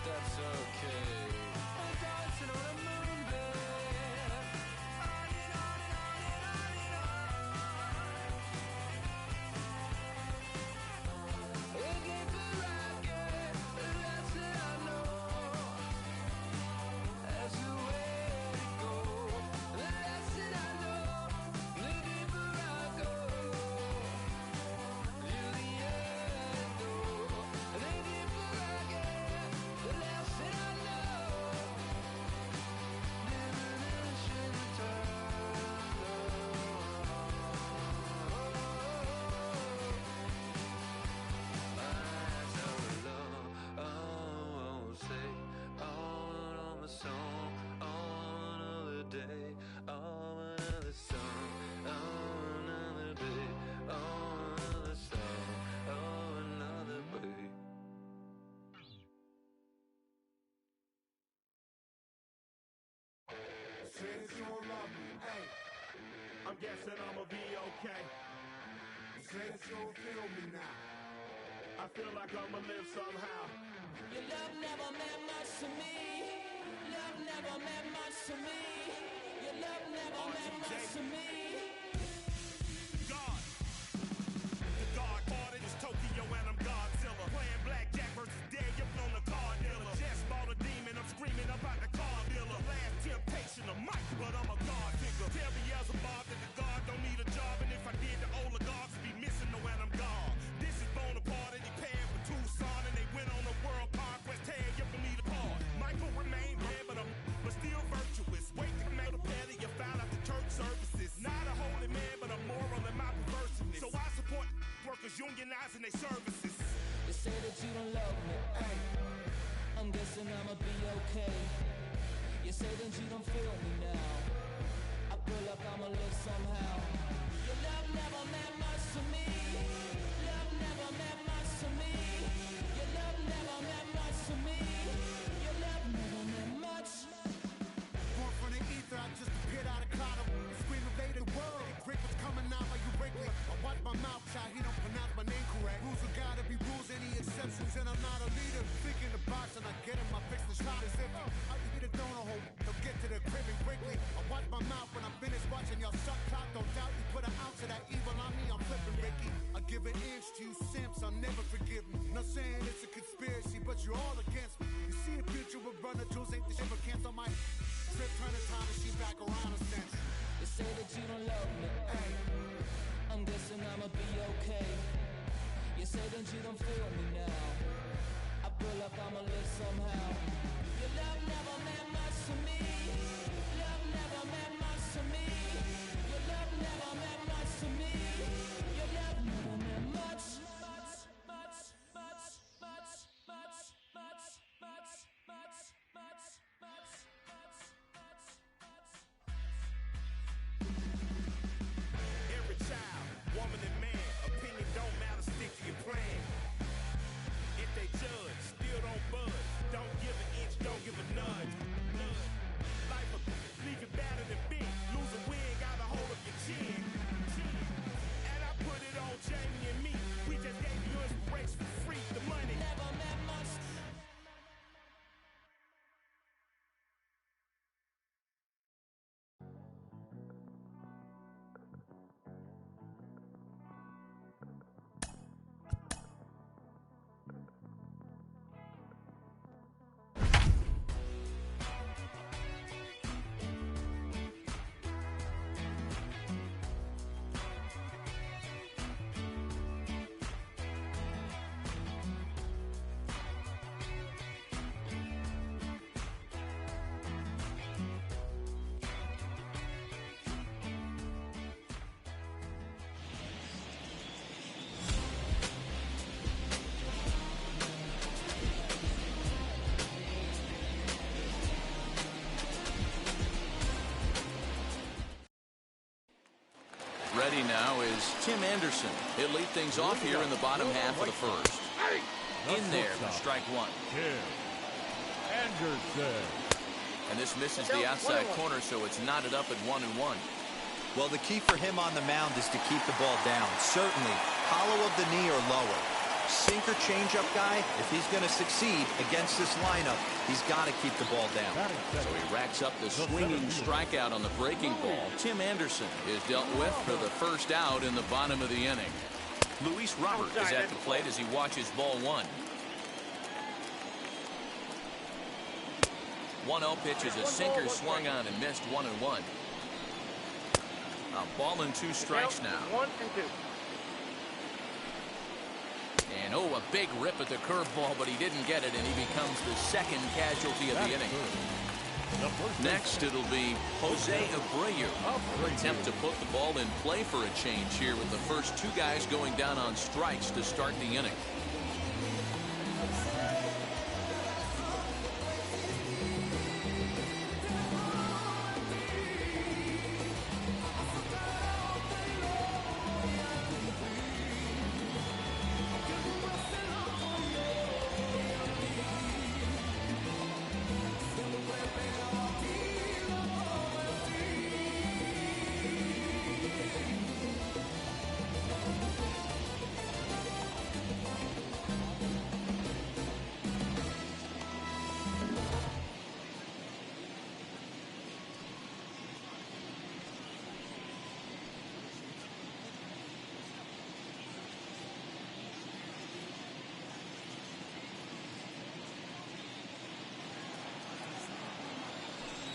Speaker 7: That's okay. I'm dancing on a moonbeam. On and on and on and on and on. Looking for rocket, that's what I know. That's the way to go. That's what I know. Looking for rocket. You're the end, though. Looking for rocket. Less than I know. Diminishing return. Eyes are alone. Oh, say on my song. On another day. On another song. On another day. On another song. On another day.
Speaker 5: Since you don't love me, hey, I'm guessing I'ma be okay. Since you don't feel me now, I feel like I'ma live somehow.
Speaker 7: Your love never meant much to me. Love never meant much to me. Your love never meant much to me.
Speaker 8: God. The God parted is Tokyo and I'm Godzilla. Playing blackjack versus dead, you're on the card dealer. Just bought a demon, I'm screaming about the car dealer. Last temptation of Mike, but I'm a God figure. Tell Beelzebub that the God don't need a job, and if I did, the oligarchs would be missing the when I'm gone. This is Bonaparte, and he paired with Tucson, and they went on a world conquest, tear you from me apart. Michael remained dead, but still virtuous. Wake up, made a petty, you found out the church services. Not a holy man, but a moral in my perversiveness. So I support workers unionizing their services.
Speaker 7: You say that you don't love me, ay. I'm guessing I'ma be okay. You say that you don't feel me now. I feel like I'ma live somehow. Your love never meant much to me. Love never meant much to me. Your love never meant much to me. Your love never meant much.
Speaker 9: Born from the ether, I just appeared out of cloud. Scream invade the world. Rick was coming out like you Wrigley. I watch my mouth shot, he don't pronounce my name correct. Rules are gotta be rules, any exceptions, and I'm not a leader. Thinking the box and I get him, I fix the shot as if I hit a donut hole. They'll get to the crib and quickly. I watch my mouth when I'm finished watching y'all suck clock. Don't doubt you put an ounce of that evil on me, I'm flipping Ricky. I give an inch to you simps, I'll never forgive me. Not saying it's a conspiracy, but you're all against me. You see a picture with runner tools, ain't the shit but cancel my trip, turn the time machine back around a sense.
Speaker 7: You say that you don't love me, ay. I'm guessing I'ma be okay. You say that you don't feel me now. I feel like I'ma live somehow. Your love never meant much to me. Love never meant much to me. Your love never meant much to me. Your love never meant much.
Speaker 8: Every child, woman and man, opinion don't matter, stick to your plan. If they judge, still don't budge. Don't give an inch, don't give a nudge. Life will leave you battered and bent. Lose a win, got a hold of your chin. And I put it on Jamie and me. We just gave you inspiration for free. The money
Speaker 7: Never meant much.
Speaker 2: Hitting now is Tim Anderson. He'll lead things off here in the bottom half of the first. In there for strike one.
Speaker 5: Tim Anderson.
Speaker 2: And this misses the outside corner, so it's knotted up at 1-1.
Speaker 3: Well, the key for him on the mound is to keep the ball down. Certainly, hollow of the knee or lower. Sinker changeup guy, if he's going to succeed against this lineup, he's got to keep the ball down.
Speaker 2: So he racks up the swinging strikeout on the breaking ball. Tim Anderson is dealt with for the first out in the bottom of the inning. Luis Robert is at the plate as he watches ball one. 1-0 pitch is a sinker swung on and missed 1-1. A ball and 2 strikes now.
Speaker 4: 1 and 2.
Speaker 2: And a big rip at the curveball, but he didn't get it, and he becomes the second casualty of the inning. Next, it'll be Jose Abreu. He'll attempt to put the ball in play for a change here with the first 2 guys going down on strikes to start the inning.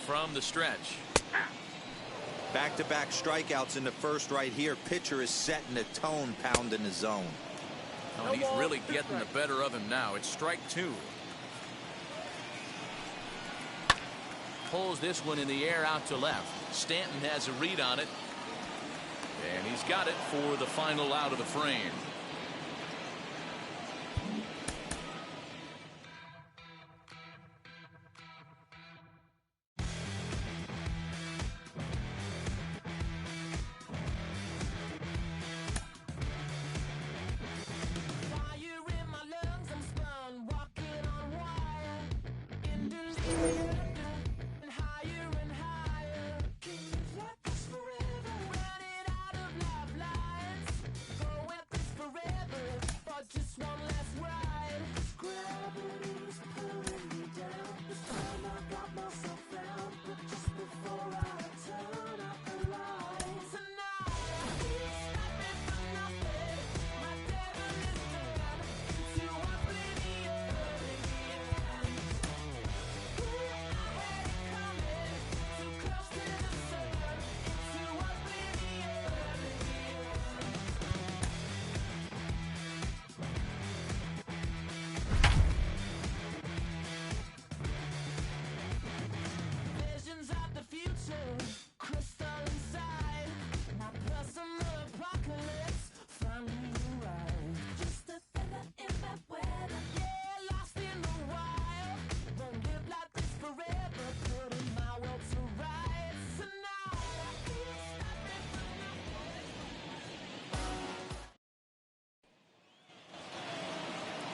Speaker 2: From the stretch.
Speaker 3: Back-to-back strikeouts in the first right here. Pitcher is setting the tone, pounding the zone.
Speaker 2: Oh, and he's really getting the better of him now. It's strike 2. Pulls this one in the air out to left. Stanton has a read on it. And he's got it for the final out of the frame.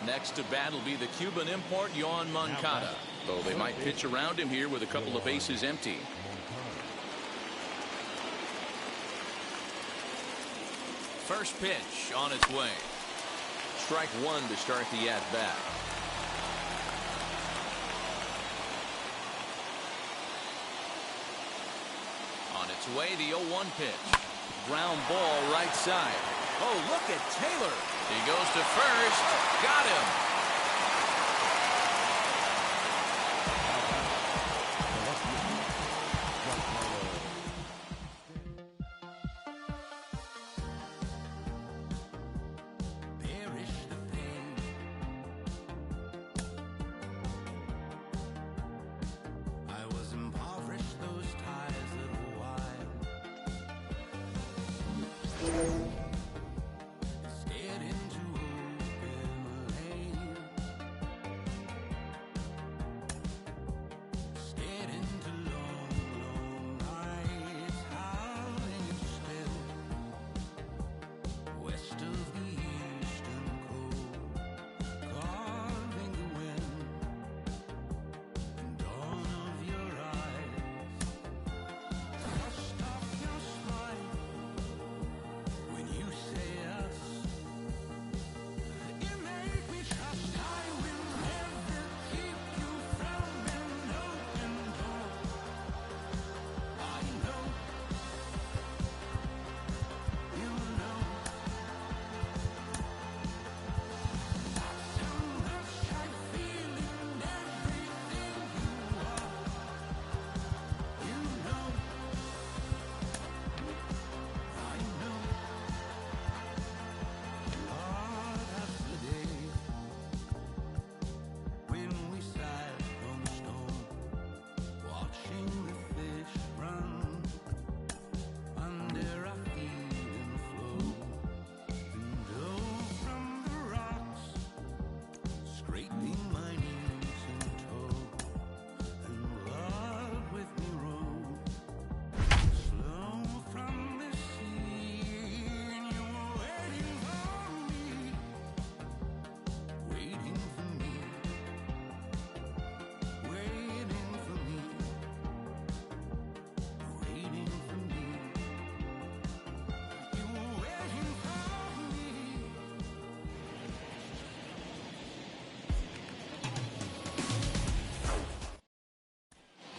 Speaker 2: Next to bat will be the Cuban import Yoan Moncada, though they might pitch around him here with a couple of bases empty. First pitch on its way. Strike 1 to start the at-bat. On its way, the 0-1 pitch. Ground ball right side. Oh, look at Taylor. He goes to first. Got him.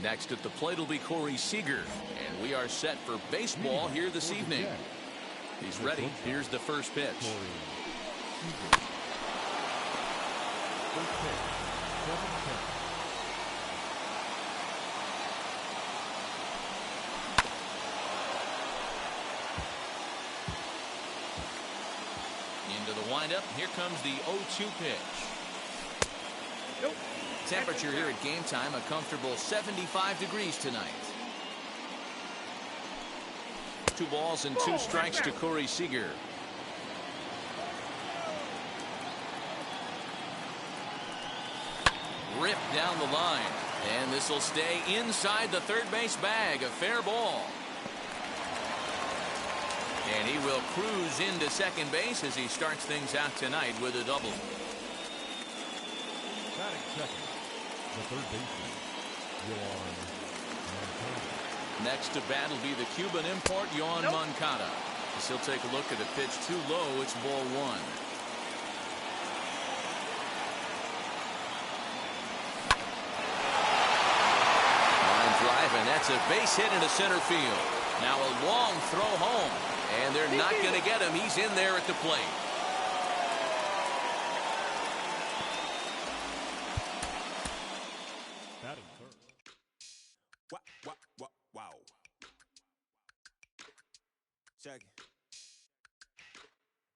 Speaker 2: Next at the plate will be Corey Seager. And we are set for baseball here this evening. He's ready. Here's the first pitch. Into the windup. Here comes the 0-2 pitch.
Speaker 4: Nope.
Speaker 2: Temperature here at game time, a comfortable 75 degrees tonight. 2 balls and 2 strikes to Corey Seager. Ripped down the line. And this will stay inside the third base bag. A fair ball. And he will cruise into second base as he starts things out tonight with a double.
Speaker 10: Batting second, the third baseman, Yoan Moncada.
Speaker 2: Next to bat will be the Cuban import, Yoan Moncada. As he'll take a look at a pitch too low. It's ball 1. And that's a base hit into center field. Now a long throw home. And they're not going to get him. He's in there at the plate.
Speaker 10: Batting third.
Speaker 5: Wow. Check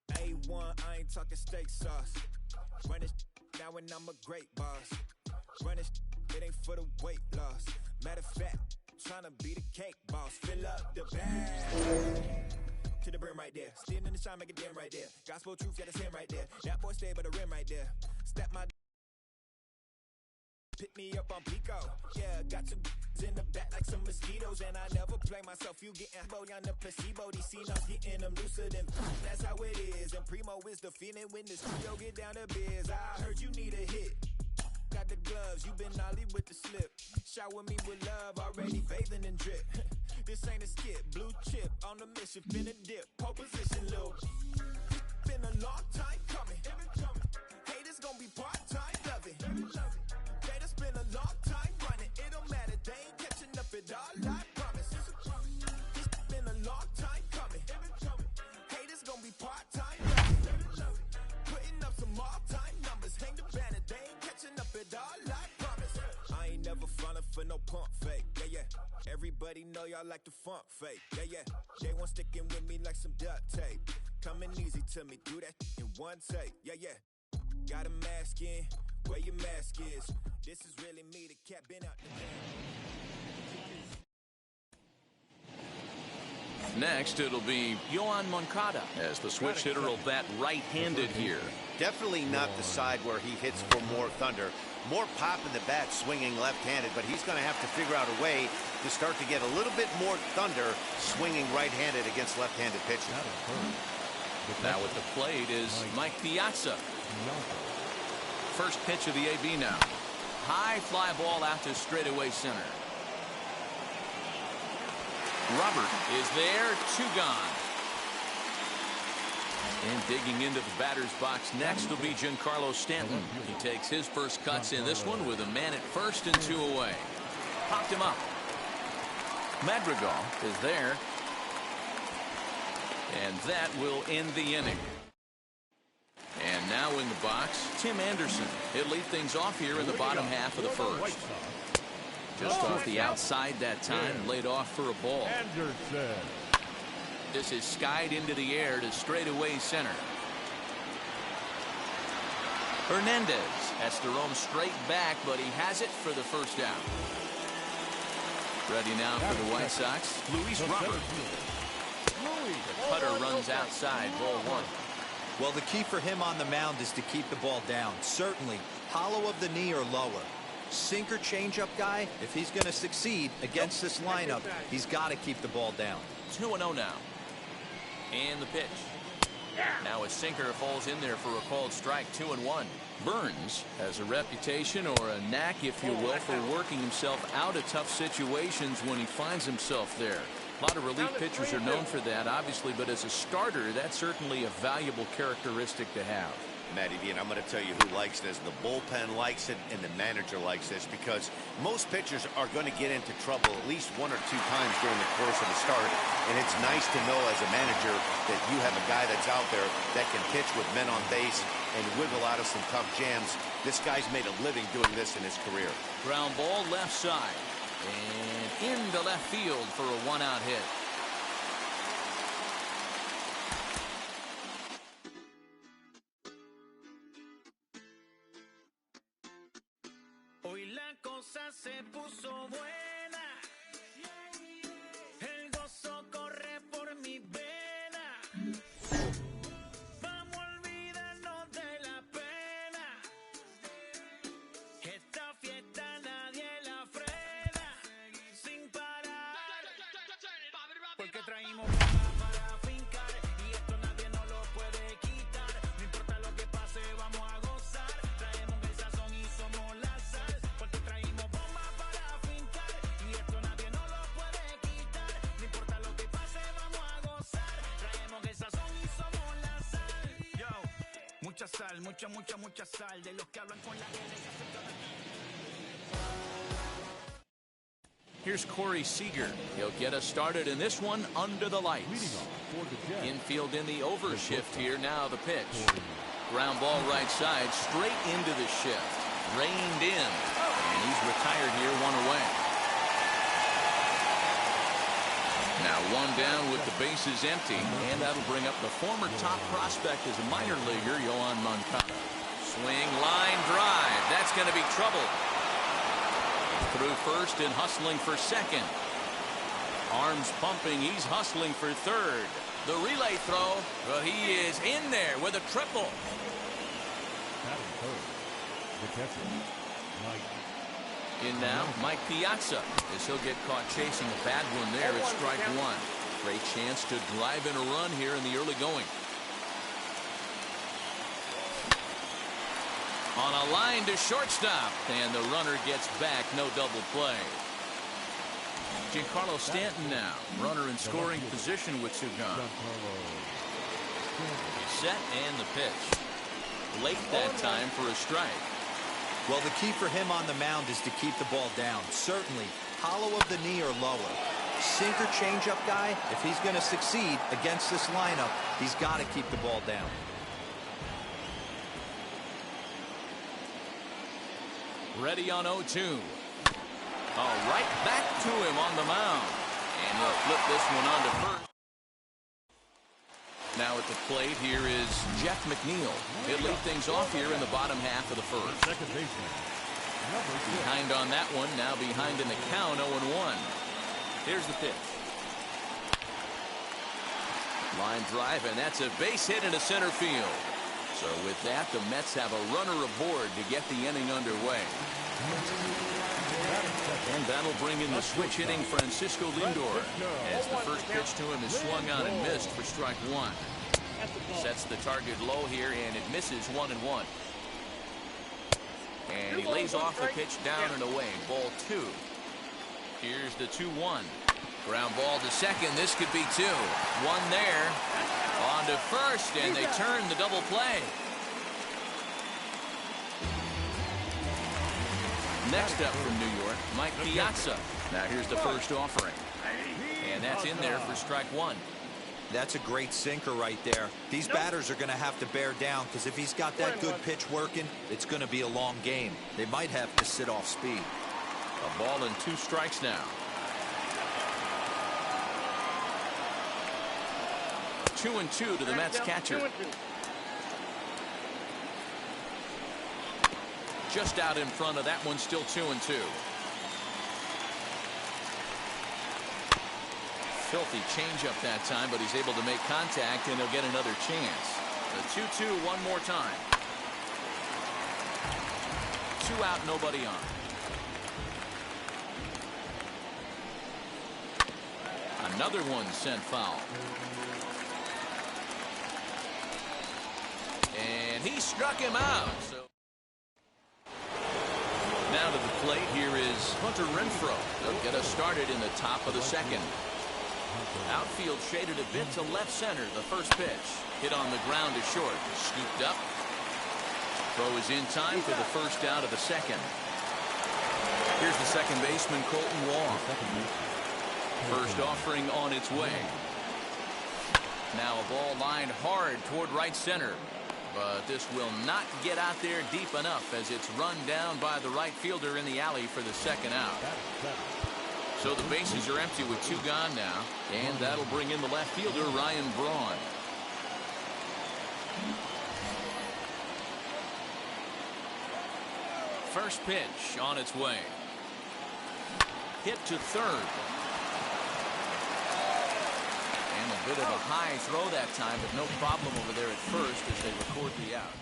Speaker 5: it. A1, I ain't talking steak sauce. Run it now and I'm a great boss. Run it ain't for the weight loss. Matter of fact, trying to be the cake boss. Fill up the bag to the brim right there. Standing in the shine, make it dim right there. Gospel truth, yeah, that's him right there. That boy stay by the rim right there. Step my pick me up on Pico. Yeah, got two in the back like some mosquitoes. And I never play myself. You getting body on the placebo. These C-notes getting them looser than that's how it is. And Primo is the feeling when the studio get down to biz. I heard you need a hit. Got the gloves, you been ollie with the slip. Shower me with love, already bathing in drip. This ain't a skip, blue chip on the mission, finna dip. Pole position, little. Been a long time coming. Haters gonna be part-time, love it. They just been a long time running. It don't matter, they ain't catching up at all, I promise. It's been a long time coming. Haters gonna be part-time, love it. Putting up some all-time numbers. Hang the banner, they ain't catching up at all, I promise. I ain't never falling for no pump fake, yeah. Everybody know y'all like the funk fake, yeah. They want sticking with me like some duct tape. Coming easy to me, do that in one take, yeah. Got a mask in, where your mask is. This is really me, the cat been out the
Speaker 2: Next, it'll be Yoan Moncada as the switch hitter will bat right-handed here.
Speaker 6: Definitely not the side where he hits for more thunder. More pop in the bat swinging left-handed, but he's going to have to figure out a way to start to get a little bit more thunder swinging right-handed against left-handed pitching.
Speaker 2: Now at the plate is Mike Piazza. First pitch of the AB now. High fly ball out to straightaway center. Robert is there, 2 gone. And digging into the batter's box next will be Giancarlo Stanton. He takes his first cuts in this one with a man at first and 2 away. Popped him up. Madrigal is there. And that will end the inning. And now in the box, Tim Anderson. He'll lead things off here in the bottom half of the first. Just off the outside that time, laid off for a ball. This is skied into the air to straightaway center. Hernandez has to roam straight back, but he has it for the first out. Ready now for the White Sox, Luis Robert. The cutter runs outside, ball 1.
Speaker 3: Well, the key for him on the mound is to keep the ball down. Certainly, hollow of the knee or lower. Sinker changeup guy, if he's going to succeed against this lineup, he's got to keep the ball down.
Speaker 2: 2-0 now. And the pitch. Now a sinker falls in there for a called strike, 2-1. Burns has a reputation or a knack, if you will, for working himself out of tough situations when he finds himself there. A lot of relief pitchers are known for that, obviously, but as a starter, that's certainly a valuable characteristic to have.
Speaker 6: Matty V, and I'm going to tell you who likes this. The bullpen likes it, and the manager likes this, because most pitchers are going to get into trouble at least 1 or 2 times during the course of the start, and it's nice to know as a manager that you have a guy that's out there that can pitch with men on base and wiggle out of some tough jams. This guy's made a living doing this in his career.
Speaker 2: Ground ball left side, and into left field for a 1-out hit.
Speaker 5: Hoy la cosa se puso buena. El gozo corre por mi vena. Vamos a olvidarnos de la pena. Esta fiesta nadie la frena. Sin parar. Porque traímos para fincar. Y esto nadie nos lo puede quitar. No importa lo que pase, vamos a gozar. Traemos el sazón y somos la sal. Porque traímos bomba para fincar. Y esto nadie nos lo puede quitar. No importa lo que pase, vamos a gozar. Traemos el sazón y somos la sal. Yo, mucha sal, mucha sal. De los que hablan con la guerra.
Speaker 2: Here's Corey Seager. He'll get us started in this one under the lights.
Speaker 10: Leading off for the Jets.
Speaker 2: Infield in the overshift here. Now the pitch. Ground ball right side, straight into the shift. Reined in. And he's retired here, 1 away. Now 1 down with the bases empty. And that'll bring up the former top prospect as a minor leaguer, Yohan Moncada. Swing, line drive. That's going to be trouble. Through first and hustling for second. Arms pumping. He's hustling for third. The relay throw. Well, he is in there with a triple.
Speaker 10: Batting third. The catcher, Mike.
Speaker 2: In now, Mike Piazza, as he'll get caught chasing a bad one there at strike 1. Great chance to drive in a run here in the early going. On a line to shortstop, and the runner gets back. No double play. Giancarlo Stanton now, runner in scoring position with 2 gone. Set and the pitch. Late that time for a strike.
Speaker 3: Well, the key for him on the mound is to keep the ball down. Certainly, hollow of the knee or lower. Sinker changeup guy, if he's going to succeed against this lineup, he's got to keep the ball down.
Speaker 2: Ready on 0-2. Oh, right back to him on the mound. And he'll flip this one on to first. Now at the plate, here is Jeff McNeil. He'll lead things off here in the bottom half of the first.
Speaker 10: Second baseman.
Speaker 2: Behind on that one, now behind in the count, 0-1. Here's the pitch. Line drive, and that's a base hit into center field. So with that, the Mets have a runner aboard to get the inning underway. And that'll bring in the switch hitting Francisco Lindor, as the first pitch to him is swung on and missed for strike 1. Sets the target low here, and it misses 1-1. And he lays off the pitch down and away. Ball 2. Here's the 2-1. Ground ball to second. This could be 2. 1 there. On to first, and they turn the double play. Next up from New York, Mike Piazza. Now here's the first offering. And that's in there for strike 1.
Speaker 3: That's a great sinker right there. These batters are going to have to bear down, because if he's got that good pitch working, it's going to be a long game. They might have to sit off speed.
Speaker 2: A ball and 2 strikes now. 2-2 to the Mets catcher. Just out in front of that one, still 2-2. Filthy changeup that time, but he's able to make contact, and he'll get another chance. The 2-2 one more time. 2 out, nobody on. Another one sent foul. And he struck him out. So now to the plate, here is Hunter Renfroe. They'll get us started in the top of the second. Outfield shaded a bit to left center. The first pitch hit on the ground to short. Scooped up Throw is in time for the first out of the second. Here's the second baseman, Colton Wong. First offering on its way. Now a ball lined hard toward right center. But this will not get out there deep enough as it's run down by the right fielder in the alley for the second out. So the bases are empty with 2 gone now. And that'll bring in the left fielder, Ryan Braun. First pitch on its way. Hit to third. And a bit of a high throw that time, but no problem over there at first as they record the out.